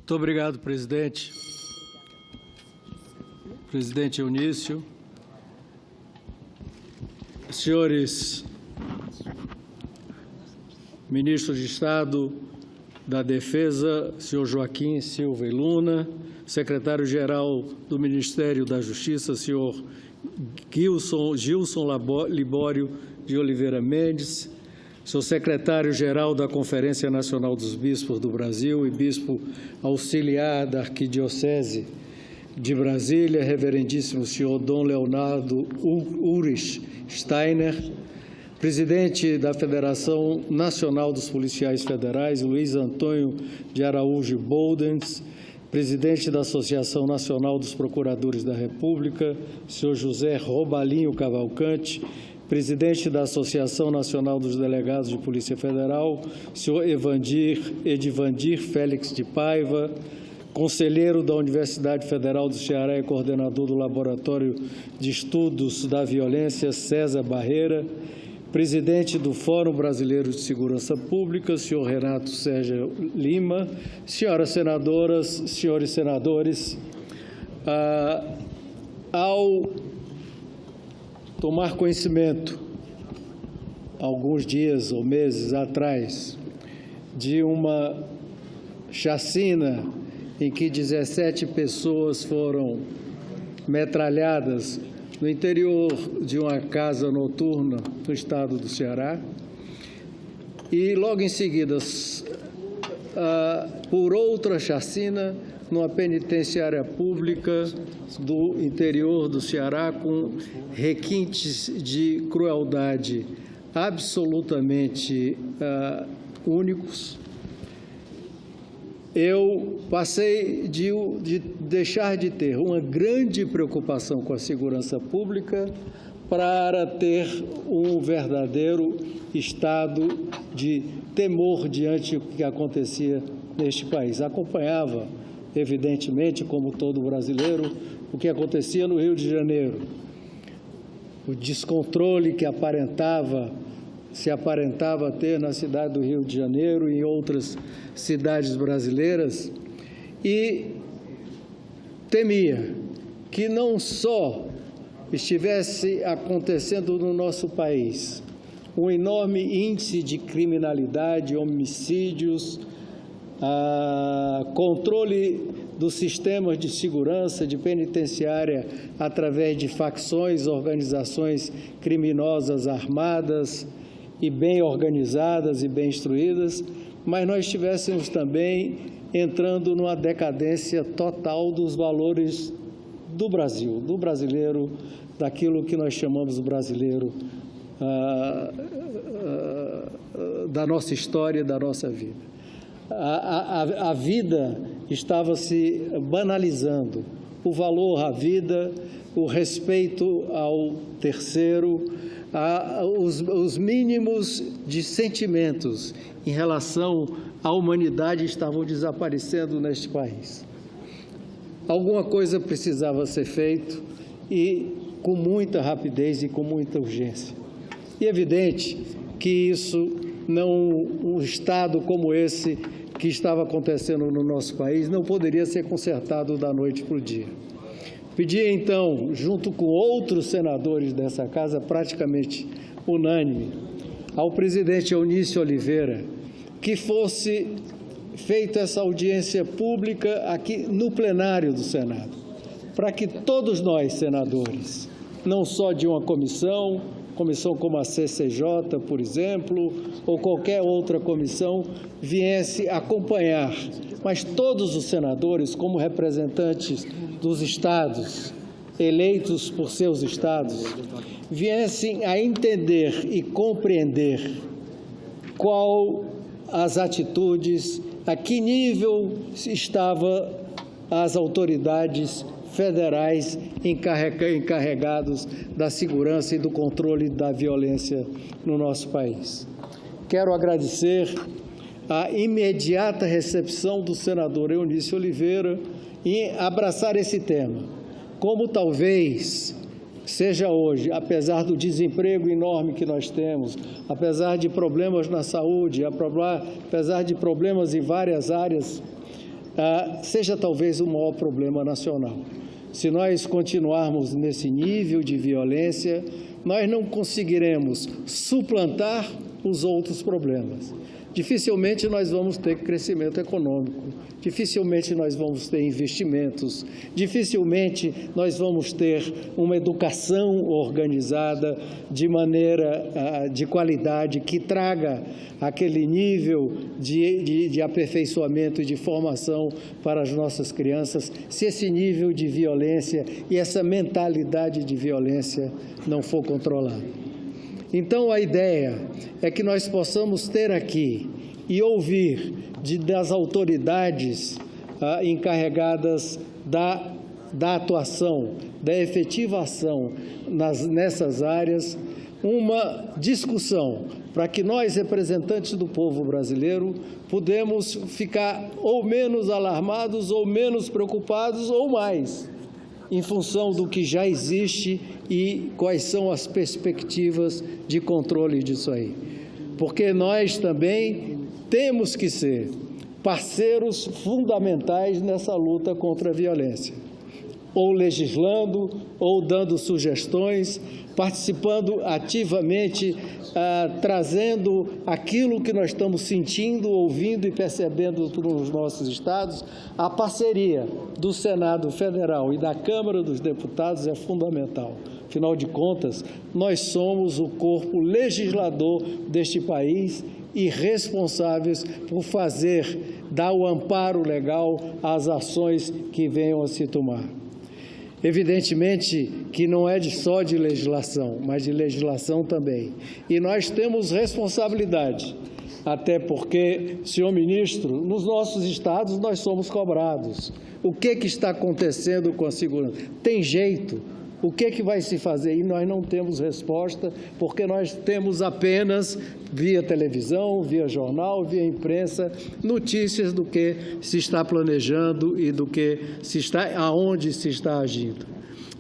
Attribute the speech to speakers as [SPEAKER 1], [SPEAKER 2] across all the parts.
[SPEAKER 1] Muito obrigado, presidente. Presidente Eunício. Senhores ministros de Estado da Defesa, senhor Joaquim Silva e Luna, secretário-geral do Ministério da Justiça, senhor Gilson Libório de Oliveira Mendes, sou secretário-geral da Conferência Nacional dos Bispos do Brasil e bispo auxiliar da Arquidiocese de Brasília, reverendíssimo senhor Dom Leonardo Ulrich Steiner, presidente da Federação Nacional dos Policiais Federais, Luiz Antônio de Araújo Boldens, presidente da Associação Nacional dos Procuradores da República, senhor José Robalinho Cavalcante, presidente da Associação Nacional dos Delegados de Polícia Federal, senhor Edivandir Félix de Paiva, conselheiro da Universidade Federal do Ceará e coordenador do Laboratório de Estudos da Violência, César Barreira, presidente do Fórum Brasileiro de Segurança Pública, senhor Renato Sérgio Lima, senhoras senadoras, senhores senadores, ao tomar conhecimento, alguns dias ou meses atrás, de uma chacina em que 17 pessoas foram metralhadas no interior de uma casa noturna no estado do Ceará, e logo em seguida, por outra chacina, numa penitenciária pública do interior do Ceará, com requintes de crueldade absolutamente únicos. Eu passei de deixar de ter uma grande preocupação com a segurança pública para ter um verdadeiro estado de temor diante do que acontecia neste país. Acompanhava, evidentemente, como todo brasileiro, o que acontecia no Rio de Janeiro. O descontrole que se aparentava ter na cidade do Rio de Janeiro e em outras cidades brasileiras, e temia que não só estivesse acontecendo no nosso país um enorme índice de criminalidade, homicídios, controle dos sistemas de segurança, de penitenciária, através de facções, organizações criminosas armadas e bem organizadas e bem instruídas, mas nós estivéssemos também entrando numa decadência total dos valores do Brasil, do brasileiro, daquilo que nós chamamos brasileiro, da nossa história, da nossa vida. A vida estava se banalizando, o valor à vida, o respeito ao terceiro, os mínimos de sentimentos em relação à humanidade estavam desaparecendo neste país. Alguma coisa precisava ser feita e com muita rapidez e com muita urgência. E é evidente que isso um estado como esse que estava acontecendo no nosso país não poderia ser consertado da noite para o dia. Pedi, então, junto com outros senadores dessa casa, praticamente unânime, ao presidente Eunício Oliveira, que fosse feita essa audiência pública aqui no plenário do Senado, para que todos nós, senadores, não só de uma comissão como a CCJ, por exemplo, ou qualquer outra comissão, viesse acompanhar, mas todos os senadores, como representantes dos estados, eleitos por seus estados, viessem a entender e compreender qual as atitudes, a que nível estavam as autoridades federais encarregados da segurança e do controle da violência no nosso país. Quero agradecer a imediata recepção do senador Eunício Oliveira em abraçar esse tema, como talvez seja hoje, apesar do desemprego enorme que nós temos, apesar de problemas na saúde, apesar de problemas em várias áreas, seja talvez o maior problema nacional. Se nós continuarmos nesse nível de violência, nós não conseguiremos suplantar os outros problemas. Dificilmente nós vamos ter crescimento econômico, dificilmente nós vamos ter investimentos, dificilmente nós vamos ter uma educação organizada de maneira de qualidade que traga aquele nível de aperfeiçoamento e de formação para as nossas crianças, se esse nível de violência e essa mentalidade de violência não for controlado. Então, a ideia é que nós possamos ter aqui e ouvir das autoridades encarregadas da atuação, da efetivação nessas áreas, uma discussão para que nós, representantes do povo brasileiro, podemos ficar ou menos alarmados, ou menos preocupados, ou mais, em função do que já existe e quais são as perspectivas de controle disso aí. Porque nós também temos que ser parceiros fundamentais nessa luta contra a violência, ou legislando, ou dando sugestões, participando ativamente, trazendo aquilo que nós estamos sentindo, ouvindo e percebendo nos nossos estados. A parceria do Senado Federal e da Câmara dos Deputados é fundamental. Afinal de contas, nós somos o corpo legislador deste país e responsáveis por dar o amparo legal às ações que venham a se tomar. Evidentemente que não é só de legislação, mas de legislação também. E nós temos responsabilidade, até porque, senhor ministro, nos nossos estados nós somos cobrados. O que está acontecendo com a segurança? Tem jeito? O que vai se fazer? E nós não temos resposta, porque nós temos apenas, via televisão, via jornal, via imprensa, notícias do que se está planejando e aonde se está agindo.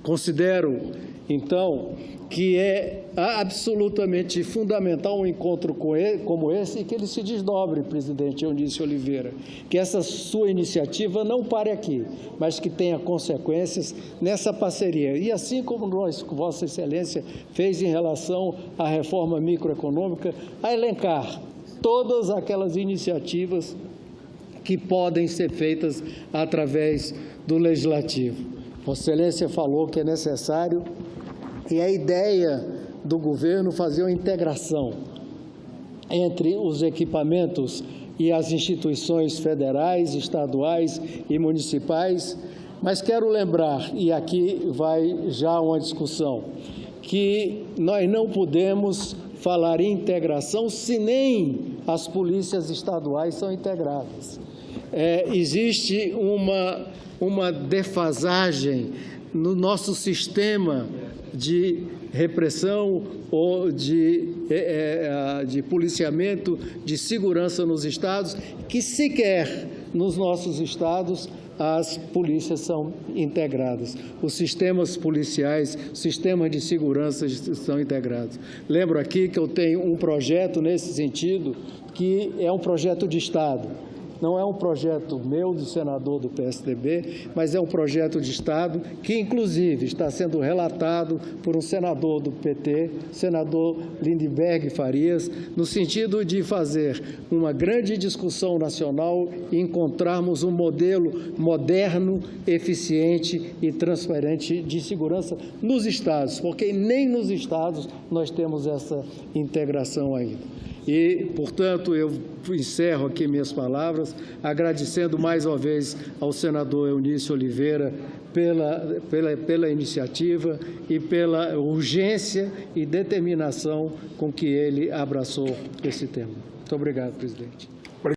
[SPEAKER 1] Considero, então, que é absolutamente fundamental um encontro como esse e que ele se desdobre, presidente Eunice Oliveira, que essa sua iniciativa não pare aqui, mas que tenha consequências nessa parceria. E assim como Vossa Excelência fez em relação à reforma microeconômica, a elencar todas aquelas iniciativas que podem ser feitas através do Legislativo. Vossa Excelência falou que é necessário, e a ideia do governo fazer uma integração entre os equipamentos e as instituições federais, estaduais e municipais, mas quero lembrar, e aqui vai já uma discussão, que nós não podemos falar em integração se nem as polícias estaduais são integradas. Existe uma defasagem no nosso sistema de repressão ou de policiamento, de segurança nos estados, que sequer nos nossos estados as polícias são integradas. Os sistemas policiais, sistemas de segurança são integrados. Lembro aqui que eu tenho um projeto nesse sentido, que é um projeto de Estado. Não é um projeto meu, do senador do PSDB, mas é um projeto de Estado que, inclusive, está sendo relatado por um senador do PT, senador Lindbergh Farias, no sentido de fazer uma grande discussão nacional e encontrarmos um modelo moderno, eficiente e transparente de segurança nos estados, porque nem nos estados nós temos essa integração ainda. E, portanto, eu encerro aqui minhas palavras, agradecendo mais uma vez ao senador Eunice Oliveira pela iniciativa e pela urgência e determinação com que ele abraçou esse tema. Muito obrigado, presidente.